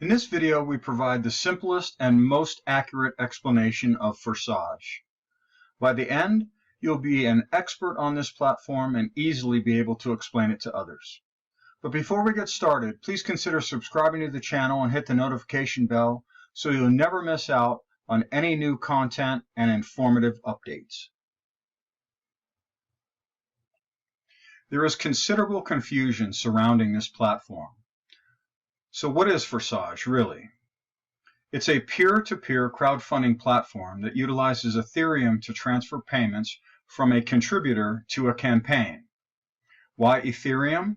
In this video, we provide the simplest and most accurate explanation of Forsage. By the end, you'll be an expert on this platform and easily be able to explain it to others. But before we get started, please consider subscribing to the channel and hit the notification bell so you'll never miss out on any new content and informative updates. There is considerable confusion surrounding this platform. So what is Forsage really? It's a peer-to-peer crowdfunding platform that utilizes Ethereum to transfer payments from a contributor to a campaign. Why Ethereum?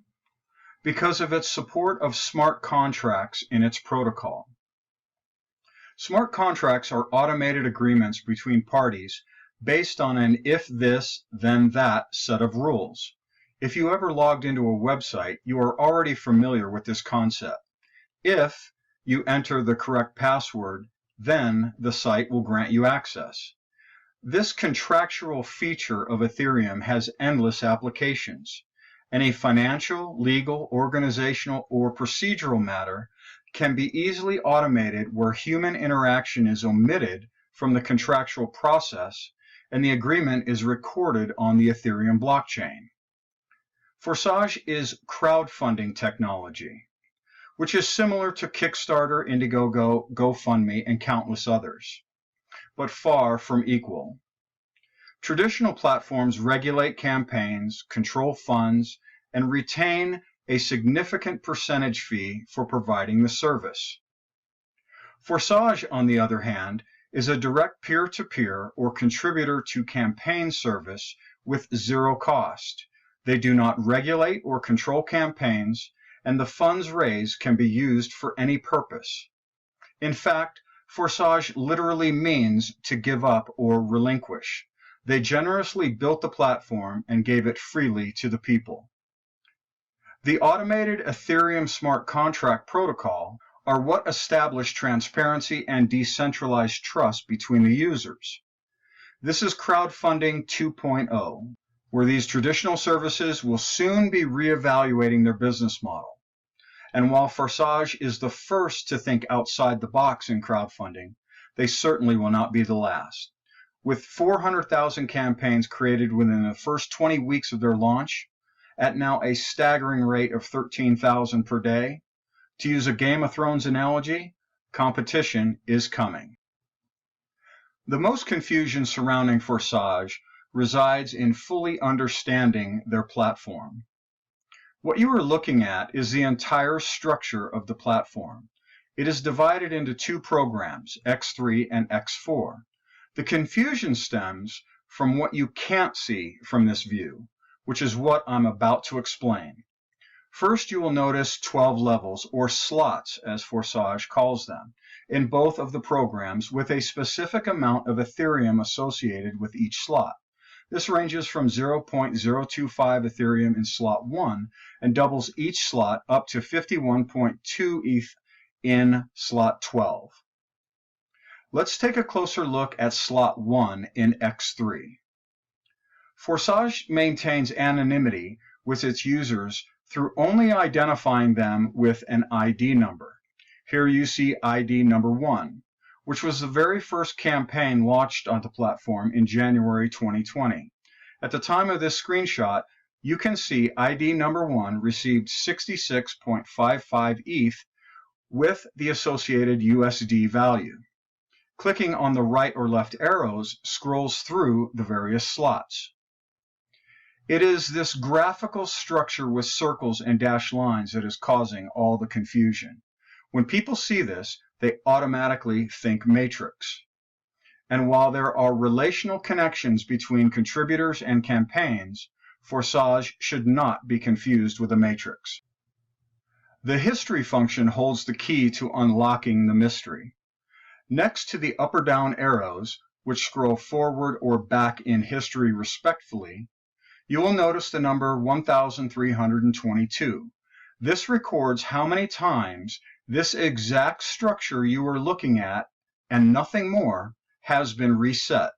Because of its support of smart contracts in its protocol. Smart contracts are automated agreements between parties based on an if this, then that set of rules. If you ever logged into a website, you are already familiar with this concept. If you enter the correct password, then the site will grant you access. This contractual feature of Ethereum has endless applications. Any financial, legal, organizational, or procedural matter can be easily automated where human interaction is omitted from the contractual process and the agreement is recorded on the Ethereum blockchain. Forsage is crowdfunding technology, which is similar to Kickstarter, Indiegogo, GoFundMe, and countless others, but far from equal. Traditional platforms regulate campaigns, control funds, and retain a significant percentage fee for providing the service. Forsage, on the other hand, is a direct peer-to-peer or contributor-to-campaign service with zero cost. They do not regulate or control campaigns, and the funds raised can be used for any purpose. In fact, Forsage literally means to give up or relinquish. They generously built the platform and gave it freely to the people. The automated Ethereum smart contract protocol are what establish transparency and decentralized trust between the users. This is crowdfunding 2.0, where these traditional services will soon be reevaluating their business model. And while Forsage is the first to think outside the box in crowdfunding, they certainly will not be the last. With 400,000 campaigns created within the first 20 weeks of their launch, at now a staggering rate of 13,000 per day, to use a Game of Thrones analogy, competition is coming. The most confusion surrounding Forsage resides in fully understanding their platform. What you are looking at is the entire structure of the platform. It is divided into two programs, X3 and X4. The confusion stems from what you can't see from this view, which is what I'm about to explain. First, you will notice 12 levels, or slots as Forsage calls them, in both of the programs with a specific amount of Ethereum associated with each slot. This ranges from 0.025 Ethereum in slot 1 and doubles each slot up to 51.2 ETH in slot 12. Let's take a closer look at slot 1 in X3. Forsage maintains anonymity with its users through only identifying them with an ID number. Here you see ID number 1. Which was the very first campaign launched on the platform in January 2020. At the time of this screenshot, you can see ID number 1 received 66.55 ETH with the associated USD value. Clicking on the right or left arrows scrolls through the various slots. It is this graphical structure with circles and dashed lines that is causing all the confusion. When people see this, they automatically think matrix. And while there are relational connections between contributors and campaigns, Forsage should not be confused with a matrix. The history function holds the key to unlocking the mystery. Next to the up or down arrows, which scroll forward or back in history respectively, you will notice the number 1322. This records how many times this exact structure you are looking at, and nothing more, has been reset.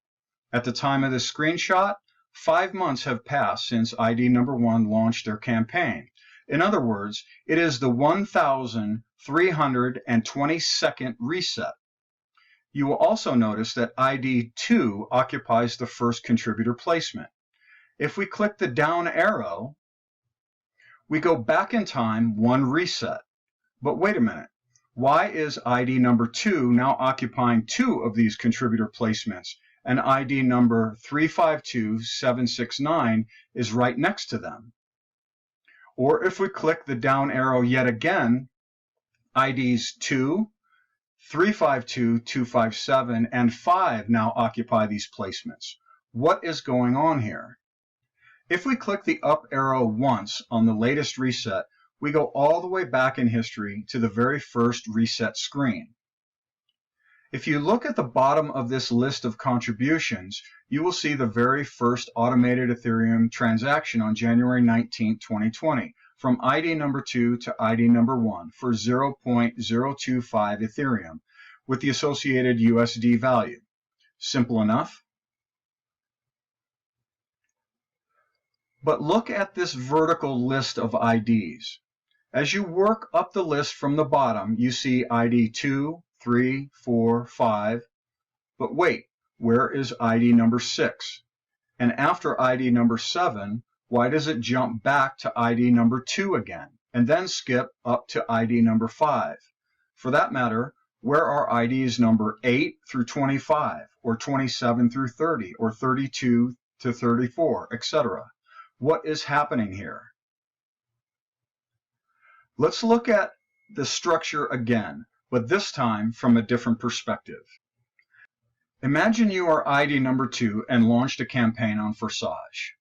At the time of this screenshot, 5 months have passed since ID number 1 launched their campaign. In other words, it is the 1,322nd reset. You will also notice that ID 2 occupies the first contributor placement. If we click the down arrow, we go back in time one reset. But wait a minute, why is ID number 2 now occupying 2 of these contributor placements, and ID number 352769 is right next to them? Or if we click the down arrow yet again, IDs 2, 352257, and 5 now occupy these placements. What is going on here? If we click the up arrow once on the latest reset, we go all the way back in history to the very first reset screen. If you look at the bottom of this list of contributions, you will see the very first automated Ethereum transaction on January 19, 2020, from ID number 2 to ID number 1 for 0.025 Ethereum, with the associated USD value. Simple enough. But look at this vertical list of IDs. As you work up the list from the bottom, you see ID 2, 3, 4, 5. But wait, where is ID number 6? And after ID number 7, why does it jump back to ID number 2 again, and then skip up to ID number 5? For that matter, where are IDs number 8 through 25, or 27 through 30, or 32 to 34, etc.? What is happening here? Let's look at the structure again, but this time from a different perspective. Imagine you are ID number 2 and launched a campaign on Forsage.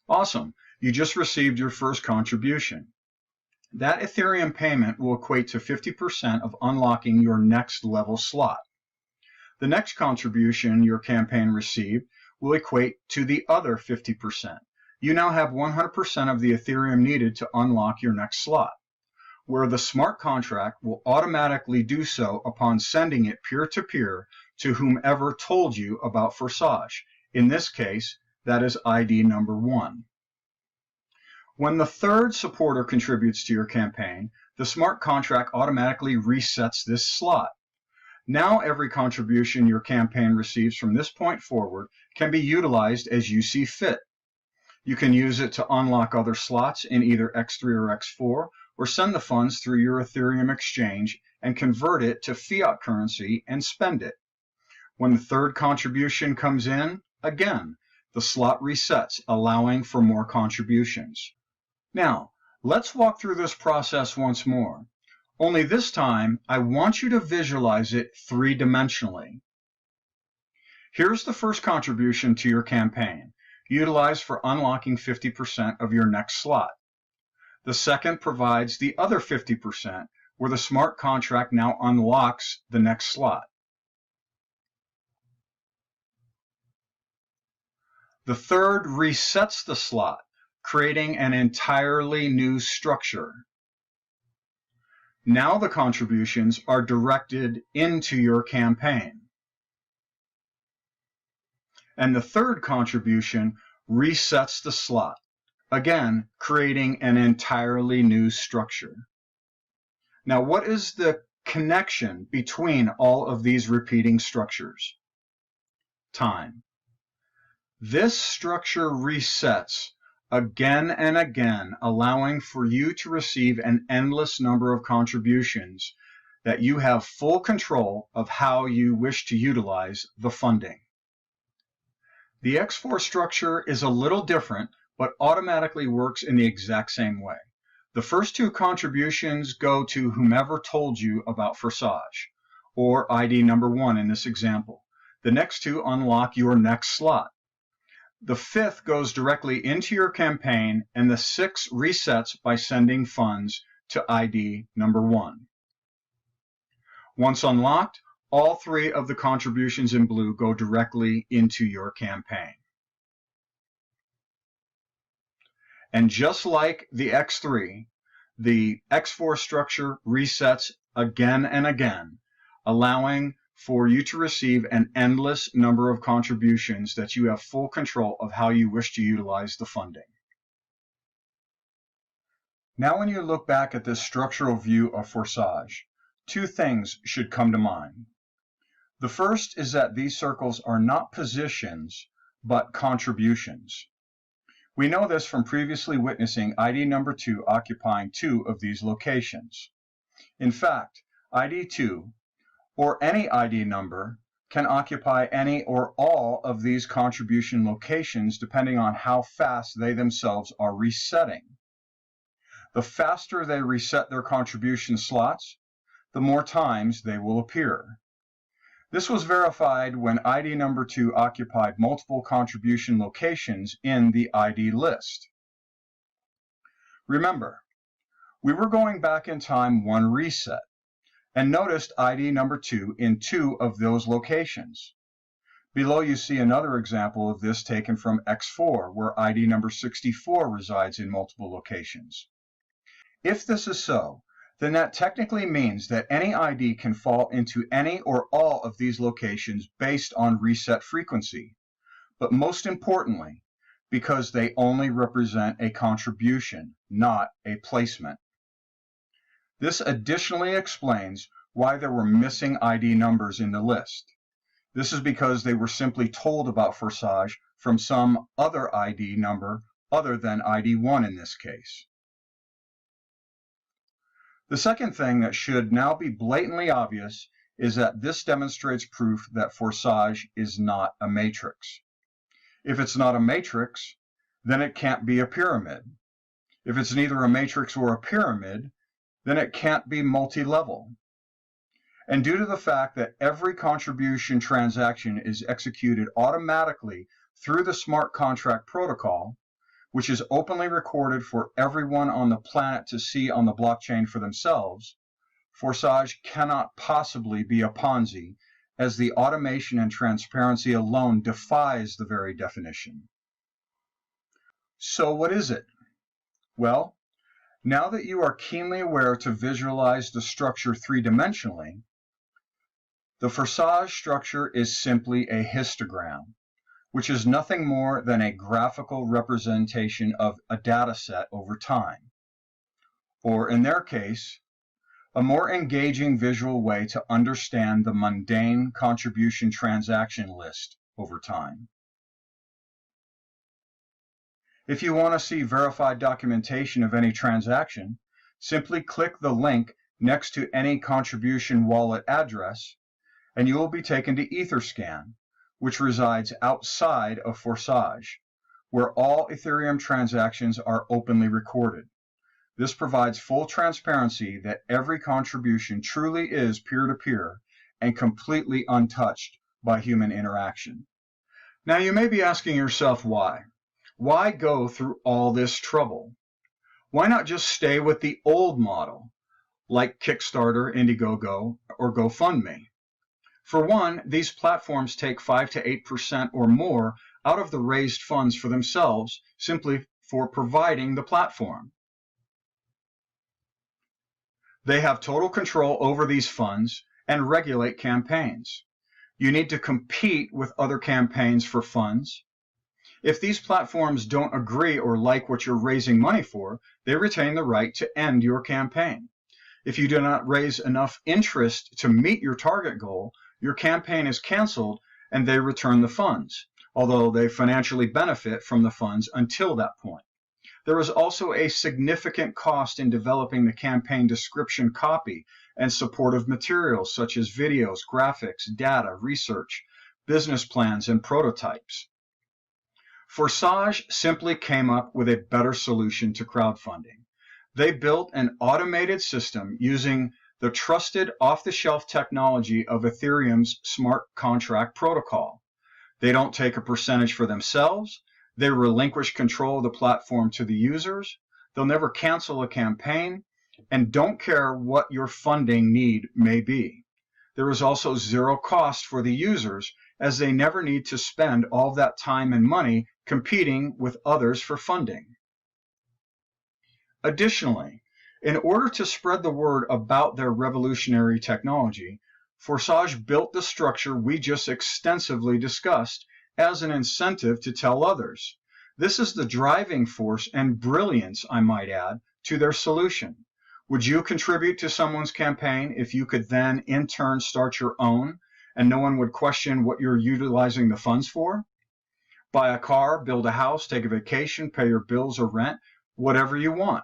Awesome, you just received your first contribution. That Ethereum payment will equate to 50% of unlocking your next level slot. The next contribution your campaign received will equate to the other 50%. You now have 100% of the Ethereum needed to unlock your next slot, where the smart contract will automatically do so upon sending it peer-to-peer to whomever told you about Forsage. In this case, that is ID number 1. When the third supporter contributes to your campaign, the smart contract automatically resets this slot. Now every contribution your campaign receives from this point forward can be utilized as you see fit. You can use it to unlock other slots in either X3 or X4, or send the funds through your Ethereum exchange and convert it to fiat currency and spend it. When the third contribution comes in, again, the slot resets, allowing for more contributions. Now, let's walk through this process once more. Only this time, I want you to visualize it three-dimensionally. Here's the first contribution to your campaign, utilized for unlocking 50% of your next slot. The second provides the other 50%, where the smart contract now unlocks the next slot. The third resets the slot, creating an entirely new structure. Now the contributions are directed into your campaign. And the third contribution resets the slot, again creating an entirely new structure. Now, what is the connection between all of these repeating structures? Time. This structure resets again and again, allowing for you to receive an endless number of contributions that you have full control of how you wish to utilize the funding. The X4 structure is a little different, but automatically works in the exact same way. The first two contributions go to whomever told you about Forsage, or ID number 1 in this example. The next two unlock your next slot. The fifth goes directly into your campaign, and the sixth resets by sending funds to ID number 1. Once unlocked, all three of the contributions in blue go directly into your campaign. And just like the X3, the X4 structure resets again and again, allowing for you to receive an endless number of contributions that you have full control of how you wish to utilize the funding. Now when you look back at this structural view of Forsage, two things should come to mind. The first is that these circles are not positions, but contributions. We know this from previously witnessing ID number 2 occupying two of these locations. In fact, ID 2, or any ID number, can occupy any or all of these contribution locations depending on how fast they themselves are resetting. The faster they reset their contribution slots, the more times they will appear. This was verified when ID number 2 occupied multiple contribution locations in the ID list. Remember, we were going back in time one reset and noticed ID number 2 in two of those locations. Below you see another example of this taken from X4, where ID number 64 resides in multiple locations. If this is so, then that technically means that any ID can fall into any or all of these locations based on reset frequency, but most importantly, because they only represent a contribution, not a placement. This additionally explains why there were missing ID numbers in the list. This is because they were simply told about Forsage from some other ID number other than ID 1 in this case. The second thing that should now be blatantly obvious is that this demonstrates proof that Forsage is not a matrix. If it's not a matrix, then it can't be a pyramid. If it's neither a matrix or a pyramid, then it can't be multi-level. And due to the fact that every contribution transaction is executed automatically through the smart contract protocol, which is openly recorded for everyone on the planet to see on the blockchain for themselves, Forsage cannot possibly be a Ponzi, as the automation and transparency alone defies the very definition. So what is it? Well, now that you are keenly aware to visualize the structure three-dimensionally, the Forsage structure is simply a histogram, which is nothing more than a graphical representation of a data set over time. Or in their case, a more engaging visual way to understand the mundane contribution transaction list over time. If you want to see verified documentation of any transaction, simply click the link next to any contribution wallet address, and you will be taken to Etherscan, which resides outside of Forsage, where all Ethereum transactions are openly recorded. This provides full transparency that every contribution truly is peer-to-peer and completely untouched by human interaction. Now you may be asking yourself why. Why go through all this trouble? Why not just stay with the old model, like Kickstarter, Indiegogo, or GoFundMe? For one, these platforms take 5 to 8% or more out of the raised funds for themselves simply for providing the platform. They have total control over these funds and regulate campaigns. You need to compete with other campaigns for funds. If these platforms don't agree or like what you're raising money for, they retain the right to end your campaign. If you do not raise enough interest to meet your target goal, your campaign is canceled and they return the funds, although they financially benefit from the funds until that point. There is also a significant cost in developing the campaign description copy and supportive materials such as videos, graphics, data, research, business plans, and prototypes. Forsage simply came up with a better solution to crowdfunding. They built an automated system using the trusted off-the-shelf technology of Ethereum's smart contract protocol. They don't take a percentage for themselves. They relinquish control of the platform to the users. They'll never cancel a campaign and don't care what your funding need may be. There is also zero cost for the users, as they never need to spend all that time and money competing with others for funding. Additionally, in order to spread the word about their revolutionary technology, Forsage built the structure we just extensively discussed as an incentive to tell others. This is the driving force and brilliance, I might add, to their solution. Would you contribute to someone's campaign if you could then in turn start your own and no one would question what you're utilizing the funds for? Buy a car, build a house, take a vacation, pay your bills or rent, whatever you want.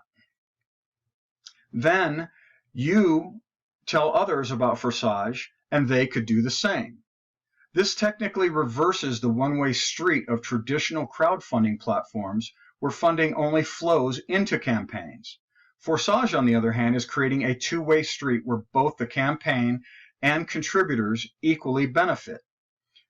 Then you tell others about Forsage and they could do the same. This technically reverses the one-way street of traditional crowdfunding platforms where funding only flows into campaigns. Forsage, on the other hand, is creating a two-way street where both the campaign and contributors equally benefit.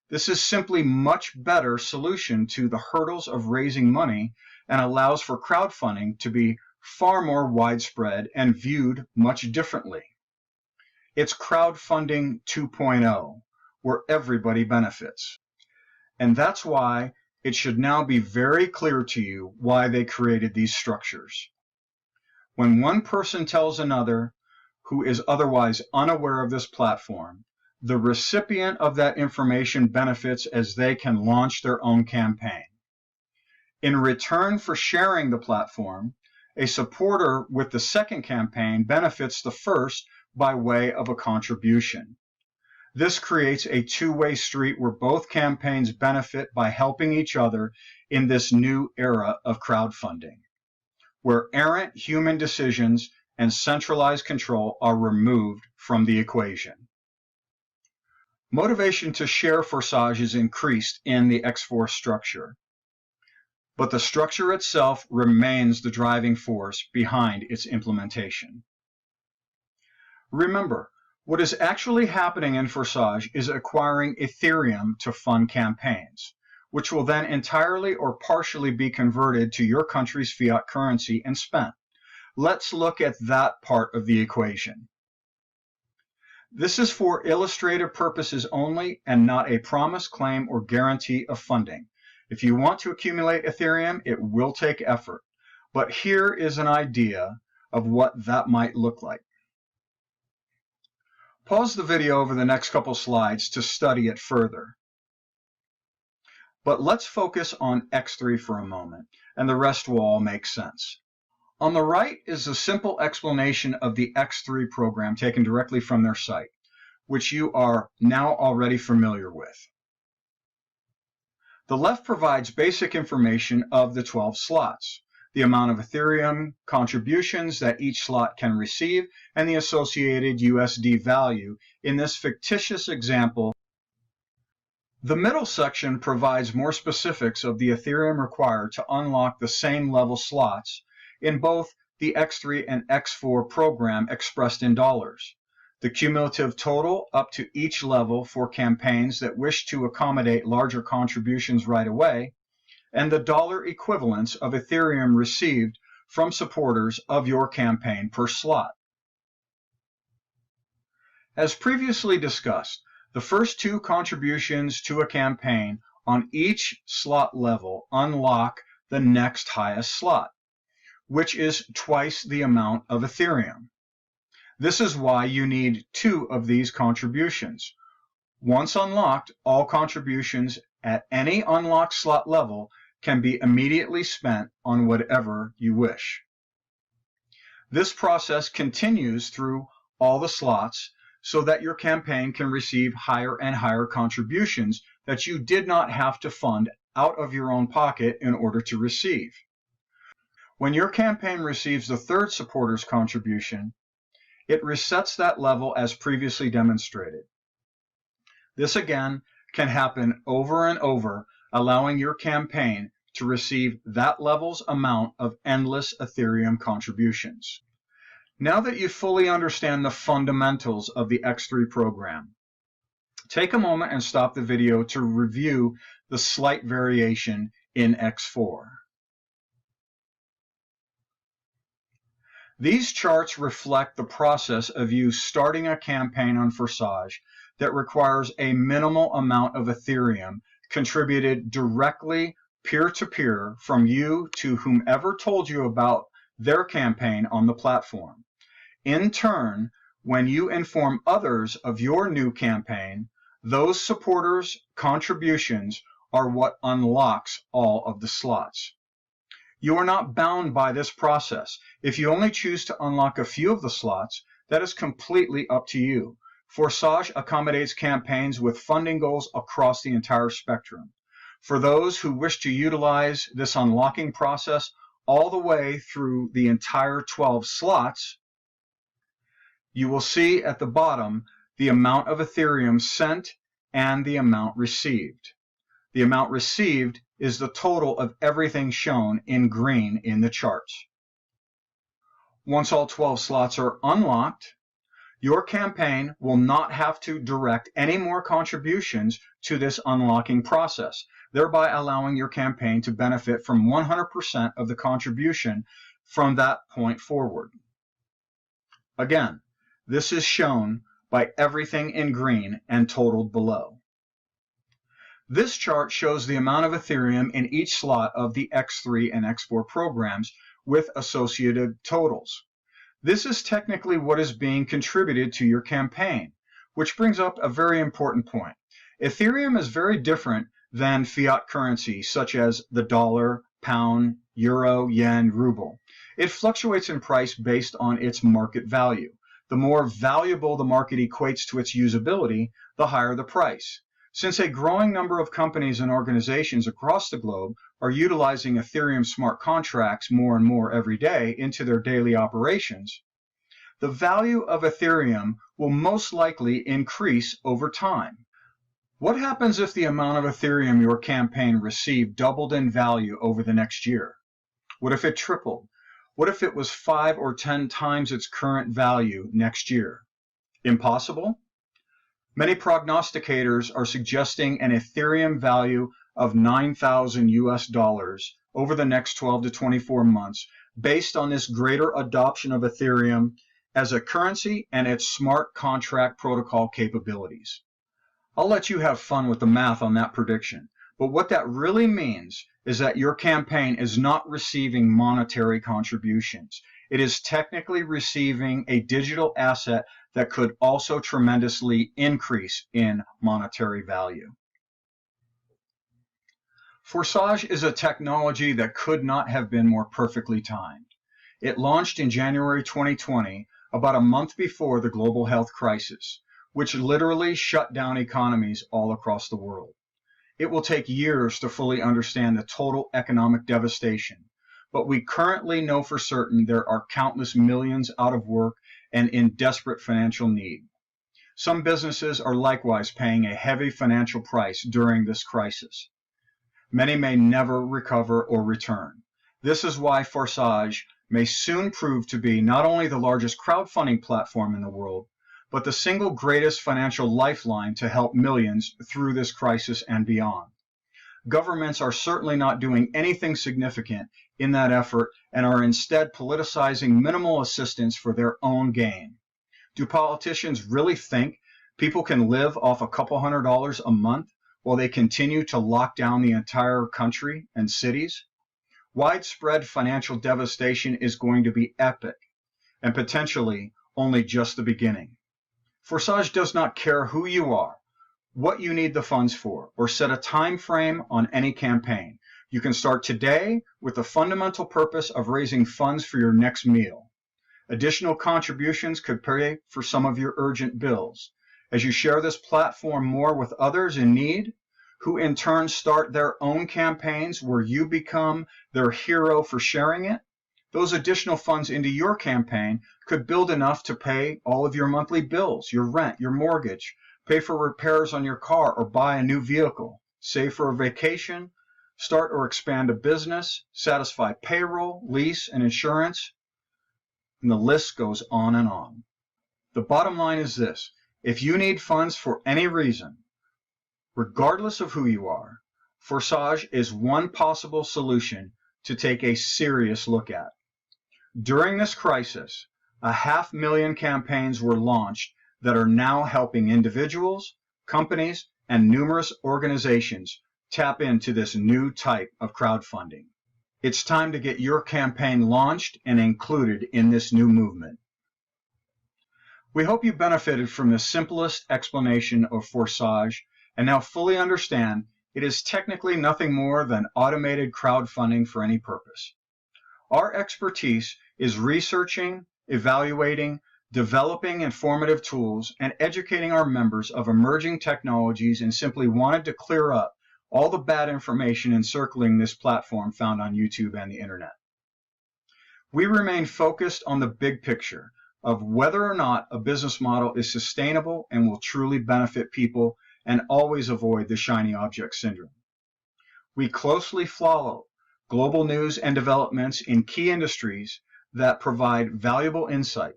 This is simply a much better solution to the hurdles of raising money and allows for crowdfunding to be far more widespread and viewed much differently. It's crowdfunding 2.0, where everybody benefits. And that's why it should now be very clear to you why they created these structures. When one person tells another who is otherwise unaware of this platform, the recipient of that information benefits as they can launch their own campaign. In return for sharing the platform, a supporter with the second campaign benefits the first by way of a contribution. This creates a two-way street where both campaigns benefit by helping each other in this new era of crowdfunding, where errant human decisions and centralized control are removed from the equation. Motivation to share Forsage is increased in the X4 structure, but the structure itself remains the driving force behind its implementation. Remember, what is actually happening in Forsage is acquiring Ethereum to fund campaigns, which will then entirely or partially be converted to your country's fiat currency and spent. Let's look at that part of the equation. This is for illustrative purposes only and not a promise, claim, or guarantee of funding. If you want to accumulate Ethereum, it will take effort. But here is an idea of what that might look like. Pause the video over the next couple slides to study it further. But let's focus on X3 for a moment, and the rest will all make sense. On the right is a simple explanation of the X3 program taken directly from their site, which you are now already familiar with. The left provides basic information of the 12 slots, the amount of Ethereum contributions that each slot can receive, and the associated USD value in this fictitious example. The middle section provides more specifics of the Ethereum required to unlock the same level slots in both the X3 and X4 program expressed in dollars, the cumulative total up to each level for campaigns that wish to accommodate larger contributions right away, and the dollar equivalents of Ethereum received from supporters of your campaign per slot. As previously discussed, the first two contributions to a campaign on each slot level unlock the next highest slot, which is twice the amount of Ethereum. This is why you need two of these contributions. Once unlocked, all contributions at any unlocked slot level can be immediately spent on whatever you wish. This process continues through all the slots so that your campaign can receive higher and higher contributions that you did not have to fund out of your own pocket in order to receive. When your campaign receives the third supporter's contribution, it resets that level as previously demonstrated. This again can happen over and over, allowing your campaign to receive that level's amount of endless Ethereum contributions. Now that you fully understand the fundamentals of the X3 program, take a moment and stop the video to review the slight variation in X4. These charts reflect the process of you starting a campaign on Forsage that requires a minimal amount of Ethereum contributed directly peer-to-peer from you to whomever told you about their campaign on the platform. In turn, when you inform others of your new campaign, those supporters' contributions are what unlocks all of the slots. You are not bound by this process. If you only choose to unlock a few of the slots, that is completely up to you. Forsage accommodates campaigns with funding goals across the entire spectrum. For those who wish to utilize this unlocking process all the way through the entire 12 slots, you will see at the bottom the amount of Ethereum sent and the amount received. The amount received is the total of everything shown in green in the charts. Once all 12 slots are unlocked, your campaign will not have to direct any more contributions to this unlocking process, thereby allowing your campaign to benefit from 100% of the contribution from that point forward. Again, this is shown by everything in green and totaled below. This chart shows the amount of Ethereum in each slot of the X3 and X4 programs with associated totals. This is technically what is being contributed to your campaign, which brings up a very important point. Ethereum is very different than fiat currency such as the dollar, pound, euro, yen, ruble. It fluctuates in price based on its market value. The more valuable the market equates to its usability, the higher the price. Since a growing number of companies and organizations across the globe are utilizing Ethereum smart contracts more and more every day into their daily operations, the value of Ethereum will most likely increase over time. What happens if the amount of Ethereum your campaign received doubled in value over the next year? What if it tripled? What if it was 5 or 10 times its current value next year? Impossible? Many prognosticators are suggesting an Ethereum value of $9,000 over the next 12 to 24 months based on this greater adoption of Ethereum as a currency and its smart contract protocol capabilities. I'll let you have fun with the math on that prediction, but what that really means is that your campaign is not receiving monetary contributions. It is technically receiving a digital asset that could also tremendously increase in monetary value. Forsage is a technology that could not have been more perfectly timed. It launched in January 2020, about a month before the global health crisis, which literally shut down economies all across the world. It will take years to fully understand the total economic devastation, but we currently know for certain there are countless millions out of work and in desperate financial need. Some businesses are likewise paying a heavy financial price during this crisis. Many may never recover or return. This is why Forsage may soon prove to be not only the largest crowdfunding platform in the world, but the single greatest financial lifeline to help millions through this crisis and beyond. Governments are certainly not doing anything significant in that effort and are instead politicizing minimal assistance for their own gain. Do politicians really think people can live off a couple $100s a month while they continue to lock down the entire country and cities? Widespread financial devastation is going to be epic and potentially only just the beginning. Forsage does not care who you are, what you need the funds for, or set a time frame on any campaign. You can start today with the fundamental purpose of raising funds for your next meal. Additional contributions could pay for some of your urgent bills. As you share this platform more with others in need, who in turn start their own campaigns where you become their hero for sharing it, those additional funds into your campaign could build enough to pay all of your monthly bills, your rent, your mortgage, pay for repairs on your car or buy a new vehicle, save for a vacation, start or expand a business, satisfy payroll, lease, and insurance, and the list goes on and on. The bottom line is this: if you need funds for any reason, regardless of who you are, Forsage is one possible solution to take a serious look at. During this crisis, 500,000 campaigns were launched that are now helping individuals, companies, and numerous organizations tap into this new type of crowdfunding. It's time to get your campaign launched and included in this new movement. We hope you benefited from the simplest explanation of Forsage and now fully understand it is technically nothing more than automated crowdfunding for any purpose. Our expertise is researching, evaluating, developing informative tools, and educating our members of emerging technologies, and simply wanted to clear up all the bad information encircling this platform found on YouTube and the internet. We remain focused on the big picture of whether or not a business model is sustainable and will truly benefit people, and always avoid the shiny object syndrome. We closely follow global news and developments in key industries that provide valuable insight.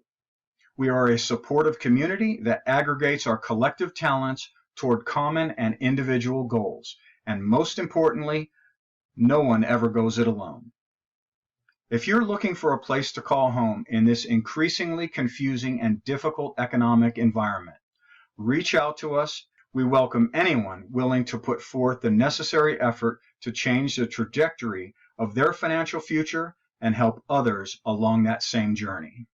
We are a supportive community that aggregates our collective talents toward common and individual goals. And most importantly, no one ever goes it alone. If you're looking for a place to call home in this increasingly confusing and difficult economic environment, reach out to us. We welcome anyone willing to put forth the necessary effort to change the trajectory of their financial future and help others along that same journey.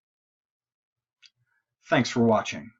Thanks for watching.